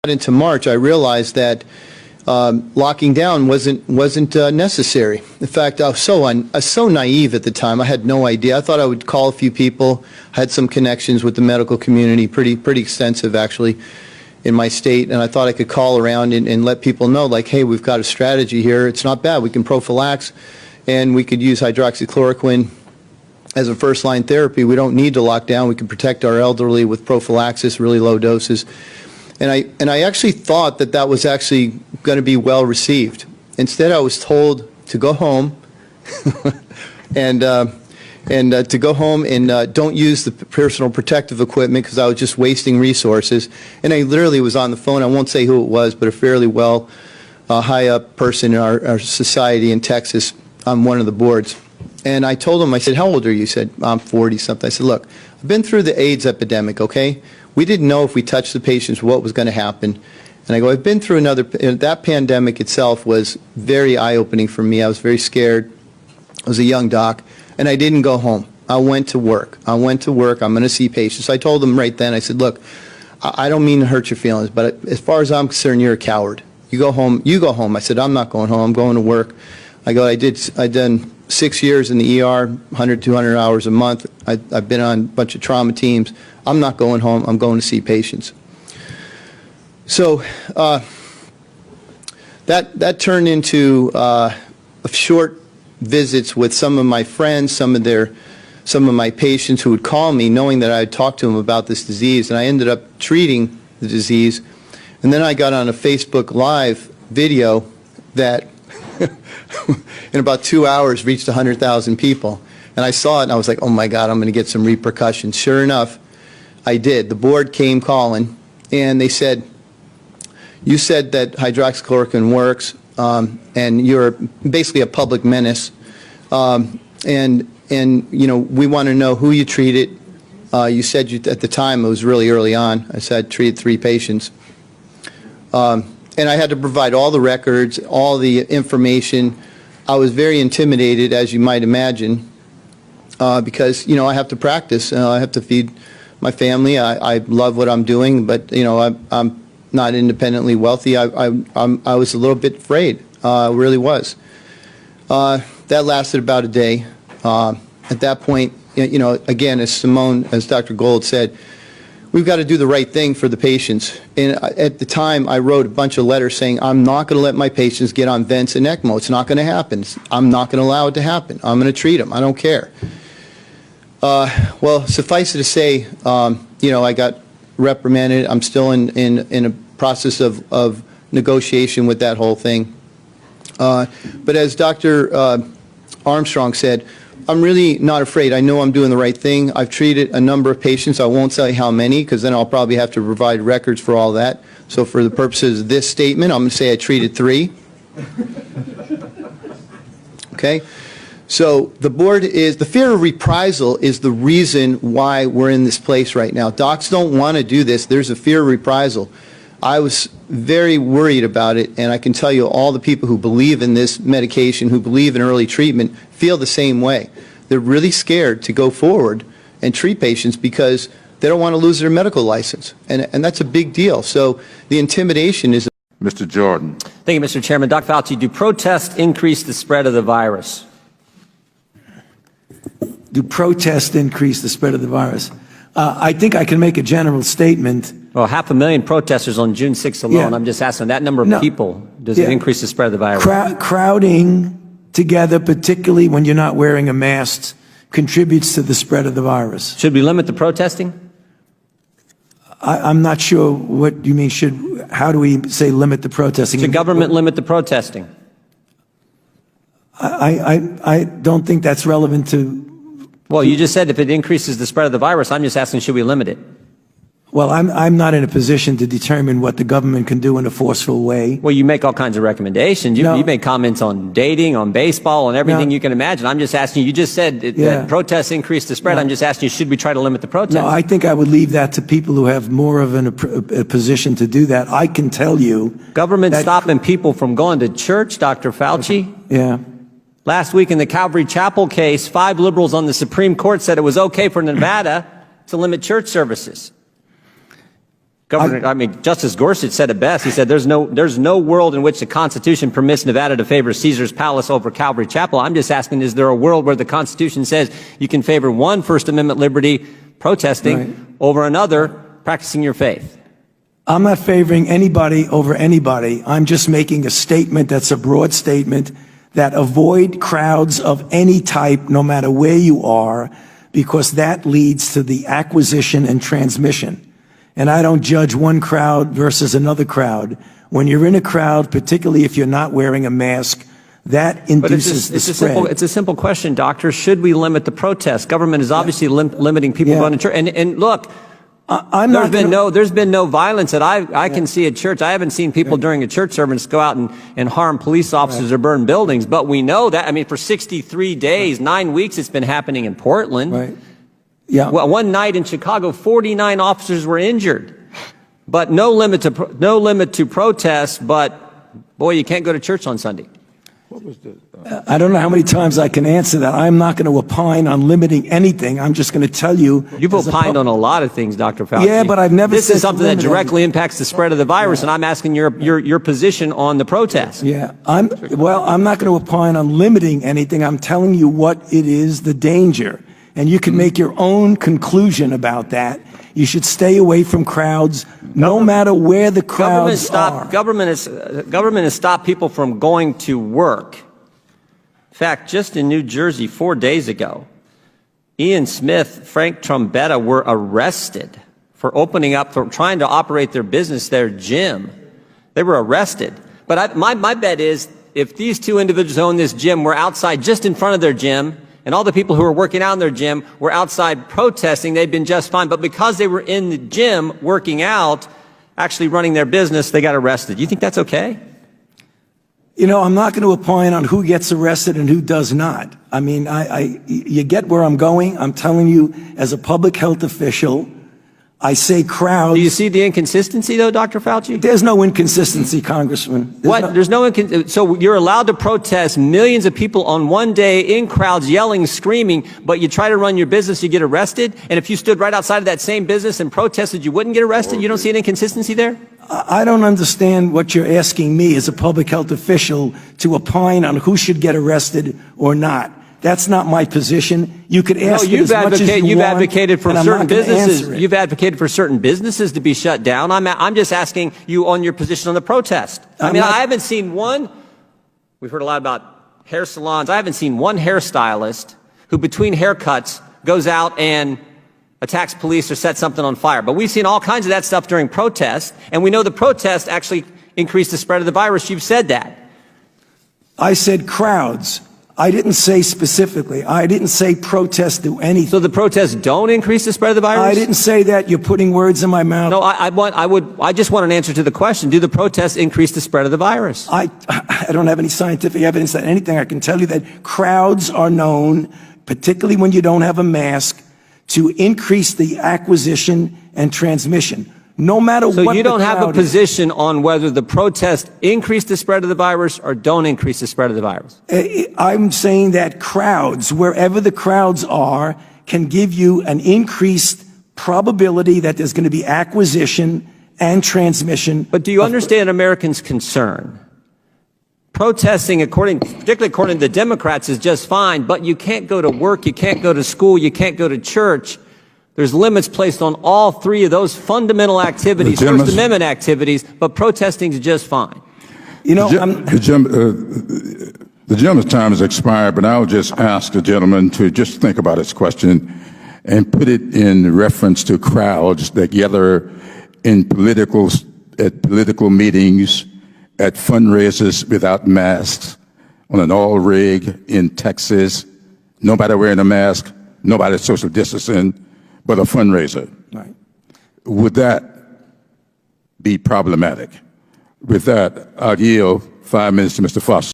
into March, I realized that locking down wasn't necessary. In fact, I was so naive at the time. I had no idea. I thought I would call a few people. I had some connections with the medical community, pretty extensive actually, in my state, and I thought I could call around and let people know, like, hey, we've got a strategy here. It's not bad. We can prophylax, and we could use hydroxychloroquine as a first-line therapy. We don't need to lock down. We can protect our elderly with prophylaxis, really low doses. And I actually thought that was actually going to be well received. Instead, I was told to go home and to go home and don't use the personal protective equipment because I was just wasting resources. And I literally was on the phone. I won't say who it was, but a fairly high-up person in our society in Texas on one of the boards. And I told him, I said, how old are you? He said, I'm 40-something. I said, look, I've been through the AIDS epidemic, okay? We didn't know if we touched the patients what was going to happen. And I go, I've been through that pandemic itself was very eye-opening for me. I was very scared. I was a young doc. And I didn't go home. I went to work. I'm going to see patients. I told them right then, I said, look, I don't mean to hurt your feelings, but as far as I'm concerned, you're a coward. You go home. You go home. I said, I'm not going home. I'm going to work. I go, I've done 6 years in the ER, 100, 200 hours a month. I've been on a bunch of trauma teams. I'm not going home. I'm going to see patients. So that turned into short visits with some of my friends, some of my patients who would call me knowing that I had talked to them about this disease, and I ended up treating the disease. And then I got on a Facebook Live video that in about 2 hours reached 100,000 people. And I saw it and I was like, oh my God, I'm going to get some repercussions. Sure enough, I did. The board came calling and they said, you said that hydroxychloroquine works and you're basically a public menace. And you know, we want to know who you treated. You said at the time, it was really early on, I said I treated 3 patients. And I had to provide all the records, all the information. I was very intimidated, as you might imagine, because, you know, I have to practice. I have to feed my family. I love what I'm doing, but, you know, I'm not independently wealthy. I was a little bit afraid. I really was. That lasted about a day. At that point, you know, again, as Dr. Gold said, we've got to do the right thing for the patients. And at the time, I wrote a bunch of letters saying, I'm not going to let my patients get on vents and ECMO. It's not going to happen. I'm not going to allow it to happen. I'm going to treat them. I don't care. Well, suffice it to say, you know, I got reprimanded. I'm still in a process of negotiation with that whole thing. But as Dr. Armstrong said, I'm really not afraid. I know I'm doing the right thing. I've treated a number of patients. I won't say how many because then I'll probably have to provide records for all that. So for the purposes of this statement, I'm going to say I treated 3. Okay? So the fear of reprisal is the reason why we're in this place right now. Docs don't want to do this. There's a fear of reprisal. I was very worried about it, and I can tell you all the people who believe in this medication, who believe in early treatment, feel the same way. They're really scared to go forward and treat patients because they don't want to lose their medical license, and that's a big deal. So the intimidation is... Mr. Jordan. Thank you, Mr. Chairman. Dr. Fauci, do protests increase the spread of the virus? Do protests increase the spread of the virus? I think I can make a general statement. Well, 500,000 protesters on June 6th alone. Yeah. I'm just asking, that number of people, does it increase the spread of the virus? Crowding together, particularly when you're not wearing a mask, contributes to the spread of the virus. Should we limit the protesting? I'm not sure what you mean. How do we say limit the protesting? Should government limit the protesting? I don't think that's relevant to... Well, you just said if it increases the spread of the virus. I'm just asking, should we limit it? Well, I'm not in a position to determine what the government can do in a forceful way. Well, you make all kinds of recommendations. You make comments on dating, on baseball, on everything you can imagine. I'm just asking you just said that protests increase the spread. I'm just asking you, should we try to limit the protests? No, I think I would leave that to people who have more of a position to do that. I can tell you... Government stopping people from going to church, Dr. Fauci? Yeah. Last week in the Calvary Chapel case, 5 liberals on the Supreme Court said it was okay for Nevada to limit church services. Justice Gorsuch said it best. He said, there's no world in which the Constitution permits Nevada to favor Caesar's Palace over Calvary Chapel. I'm just asking, is there a world where the Constitution says you can favor one First Amendment liberty, protesting, over another, practicing your faith? I'm not favoring anybody over anybody. I'm just making a statement that's a broad statement that avoid crowds of any type, no matter where you are, because that leads to the acquisition and transmission. And I don't judge one crowd versus another crowd. When you're in a crowd, particularly if you're not wearing a mask, that induces the spread. It's a simple question, Doctor. Should we limit the protest? Government is obviously limiting people going to church. And look, there's been no violence that I can see at church. I haven't seen people during a church service go out and harm police officers or burn buildings. But we know that, for 63 days, 9 weeks, it's been happening in Portland. Right. Yeah. Well, one night in Chicago, 49 officers were injured. But no limit to protests. But boy, you can't go to church on Sunday. I don't know how many times I can answer that. I'm not going to opine on limiting anything. I'm just going to tell you. You've opined on a lot of things, Dr. Fauci. Yeah, but I've never This is something that directly impacts the spread of the virus, and I'm asking your position on the protest. Yeah, I'm not going to opine on limiting anything. I'm telling you what it is, the danger. And you can make your own conclusion about that. You should stay away from crowds, no matter where the crowds are. Government has stopped people from going to work. In fact, just in New Jersey 4 days ago, Ian Smith, Frank Trombetta were arrested for trying to operate their business, their gym. They were arrested. But my bet is if these two individuals who own this gym were outside just in front of their gym, and all the people who were working out in their gym were outside protesting, they'd been just fine. But because they were in the gym working out, actually running their business, they got arrested. You think that's okay? I'm not going to opine on who gets arrested and who does not. You get where I'm going. I'm telling you, as a public health official, I say crowds. Do you see the inconsistency, though, Dr. Fauci? There's no inconsistency, Congressman. So you're allowed to protest, millions of people on one day in crowds yelling, screaming, but you try to run your business, you get arrested? And if you stood right outside of that same business and protested, you wouldn't get arrested? You don't see an inconsistency there? I don't understand what you're asking me as a public health official to opine on who should get arrested or not. That's not my position. You could ask it as much as you want. You've advocated for certain businesses. You've advocated for certain businesses to be shut down. I'm just asking you on your position on the protest. I haven't seen one. We've heard a lot about hair salons. I haven't seen one hairstylist who, between haircuts, goes out and attacks police or sets something on fire. But we've seen all kinds of that stuff during protests, and we know the protests actually increase the spread of the virus. You've said that. I said crowds. I didn't say specifically. I didn't say protests do anything. So the protests don't increase the spread of the virus? I didn't say that. You're putting words in my mouth. No, I just want an answer to the question. Do the protests increase the spread of the virus? I don't have any scientific evidence that anything. I can tell you that crowds are known, particularly when you don't have a mask, to increase the acquisition and transmission. No matter what the crowd is. So you don't have a position on whether the protests increase the spread of the virus or don't increase the spread of the virus? I'm saying that crowds, wherever the crowds are, can give you an increased probability that there's going to be acquisition and transmission. But do you understand Americans' concern? Protesting, particularly according to the Democrats, is just fine, but you can't go to work, you can't go to school, you can't go to church. There's limits placed on all three of those fundamental activities, First Amendment activities, but protesting is just fine. The gentleman's time has expired, but I'll just ask the gentleman to just think about his question and put it in reference to crowds that gather at political meetings, at fundraisers without masks, on an oil rig in Texas, nobody wearing a mask, nobody social distancing, but a fundraiser. Right. Would that be problematic? With that, I'll yield 5 minutes to Mr. Foster.